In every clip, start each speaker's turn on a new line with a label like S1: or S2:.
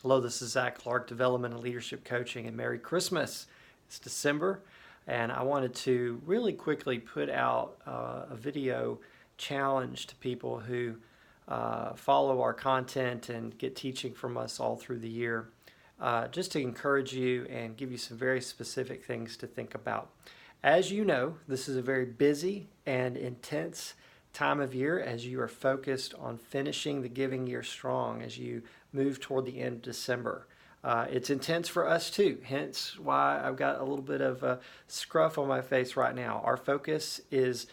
S1: Hello, this is Zach Clark, Development and Leadership Coaching, and Merry Christmas. It's December, and I wanted to really quickly put out a video challenge to people who follow our content and get teaching from us all through the year, just to encourage you and give you some very specific things to think about. As you know, this is a very busy and intense time of year as you are focused on finishing the giving year strong as you move toward the end of December. It's intense for us too, hence why I've got a little bit of a scruff on my face right now. Our focus is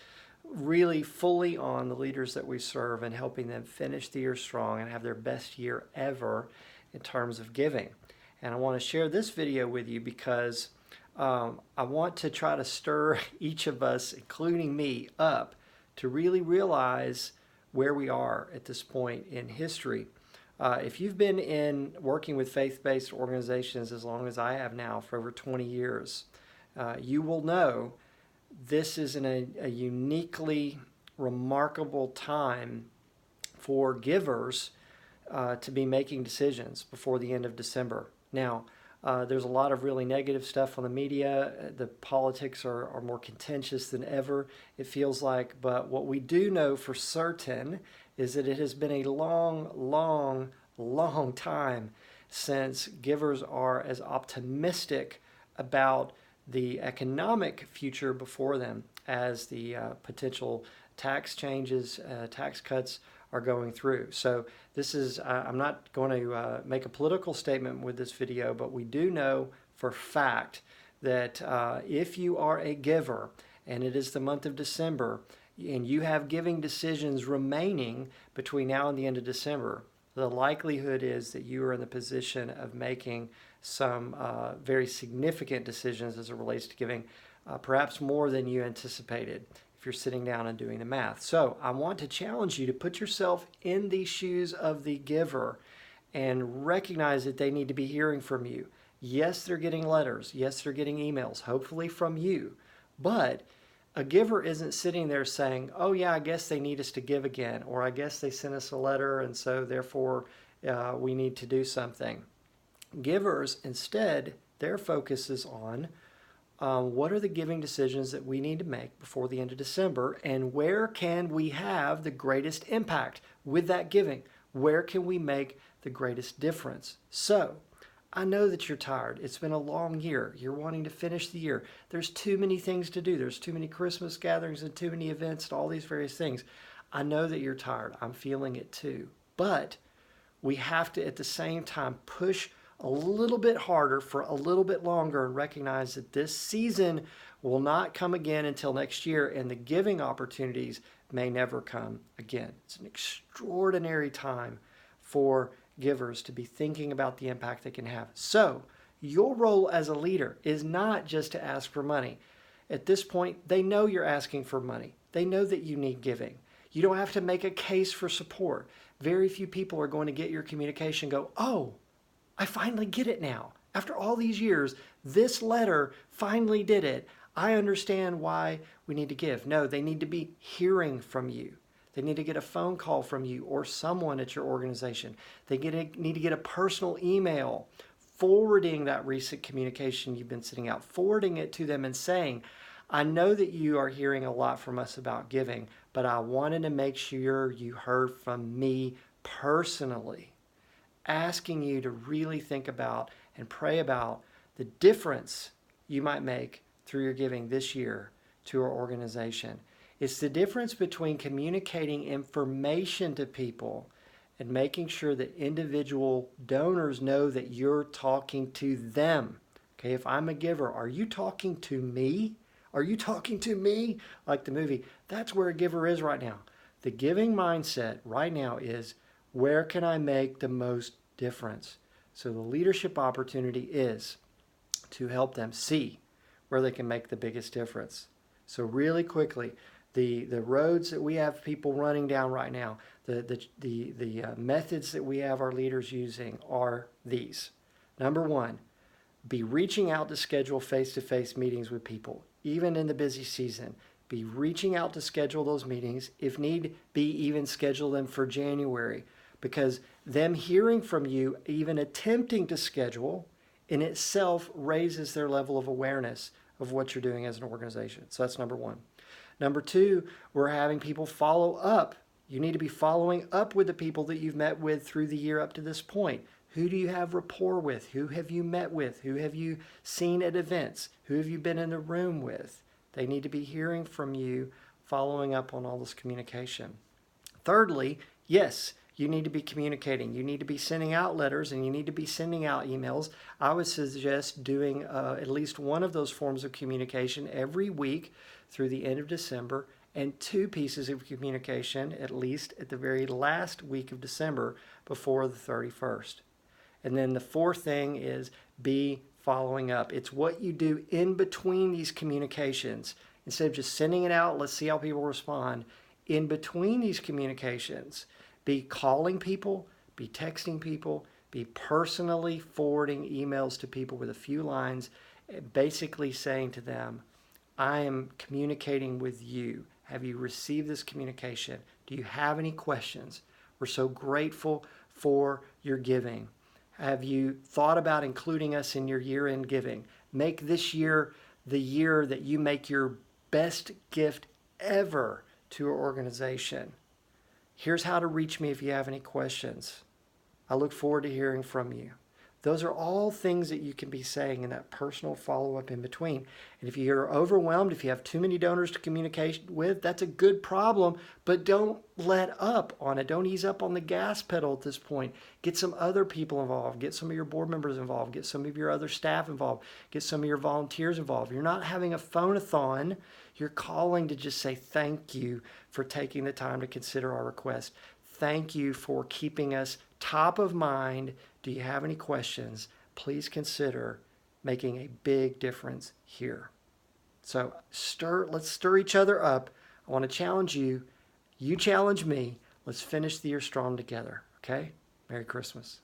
S1: really fully on the leaders that we serve and helping them finish the year strong and have their best year ever in terms of giving. And I want to share this video with you because I want to try to stir each of us, including me, up to really realize where we are at this point in history. If you've been in working with faith-based organizations as long as I have now, for over 20 years, you will know this is a uniquely remarkable time for givers to be making decisions before the end of December. Now, there's a lot of really negative stuff on the media. The politics are more contentious than ever, it feels like. But what we do know for certain is that it has been a long time since givers are as optimistic about the economic future before them as the potential tax changes, tax cuts are going through. So this is, I'm not going to make a political statement with this video, but we do know for fact that if you are a giver and it is the month of December and you have giving decisions remaining between now and the end of December, the likelihood is that you are in the position of making some very significant decisions as it relates to giving, perhaps more than you anticipated, if you're sitting down and doing the math. So I want to challenge you to put yourself in the shoes of the giver and recognize that they need to be hearing from you. Yes, they're getting letters. Yes, they're getting emails, hopefully from you. But a giver isn't sitting there saying, oh yeah, I guess they need us to give again, or I guess they sent us a letter and so therefore we need to do something. Givers, instead, their focus is on what are the giving decisions that we need to make before the end of December, and where can we have the greatest impact with that giving? Where can we make the greatest difference? So, I know that you're tired. It's been a long year. You're wanting to finish the year. There's too many things to do. There's too many Christmas gatherings and too many events and all these various things. I know that you're tired. I'm feeling it too. But we have to, at the same time, push a little bit harder for a little bit longer and recognize that this season will not come again until next year, and the giving opportunities may never come again. It's an extraordinary time for givers to be thinking about the impact they can have. So your role as a leader is not just to ask for money. At this point, they know you're asking for money. They know that you need giving. You don't have to make a case for support. Very few people are going to get your communication and go, oh, I finally get it now. After all these years, this letter finally did it. I understand why we need to give. No, they need to be hearing from you. They need to get a phone call from you or someone at your organization. They need to get a personal email forwarding that recent communication you've been sending out, forwarding it to them and saying, I know that you are hearing a lot from us about giving, but I wanted to make sure you heard from me personally, asking you to really think about and pray about the difference you might make through your giving this year to our organization. It's the difference between communicating information to people and making sure that individual donors know that you're talking to them. Okay, if I'm a giver, are you talking to me? Are you talking to me? Like the movie. That's where a giver is right now. The giving mindset right now is, where can I make the most difference? So the leadership opportunity is to help them see where they can make the biggest difference. So really quickly, the roads that we have people running down right now, the methods that we have our leaders using are these. Number one, be reaching out to schedule face-to-face meetings with people, even in the busy season. Be reaching out to schedule those meetings. If need be, even schedule them for January, because Them hearing from you, even attempting to schedule, in itself raises their level of awareness of what you're doing as an organization. So that's number one. Number two, we're having people follow up. You need to be following up with the people that you've met with through the year up to this point. Who do you have rapport with? Who have you met with? Who have you seen at events? Who have you been in the room with? They need to be hearing from you, following up on all this communication. Thirdly, yes, you need to be communicating. You need to be sending out letters and you need to be sending out emails. I would suggest doing at least one of those forms of communication every week through the end of December, and 2 pieces of communication at least at the very last week of December before the 31st. And then the fourth thing is be following up. It's what you do in between these communications. Instead of just sending it out, let's see how people respond. In between these communications, be calling people, be texting people, be personally forwarding emails to people with a few lines, basically saying to them, I am communicating with you. Have you received this communication? Do you have any questions? We're so grateful for your giving. Have you thought about including us in your year-end giving? Make this year the year that you make your best gift ever to your organization. Here's how to reach me if you have any questions. I look forward to hearing from you. Those are all things that you can be saying in that personal follow-up in between. And if you're overwhelmed, if you have too many donors to communicate with, that's a good problem, but don't let up on it. Don't ease up on the gas pedal at this point. Get some other people involved. Get some of your board members involved. Get some of your other staff involved. Get some of your volunteers involved. You're not having a phone-a-thon. You're calling to just say thank you for taking the time to consider our request. Thank you for keeping us top of mind. Do you have any questions? Please consider making a big difference here. So let's stir each other up. I want to challenge you. You challenge me. Let's finish the year strong together. Okay? Merry Christmas.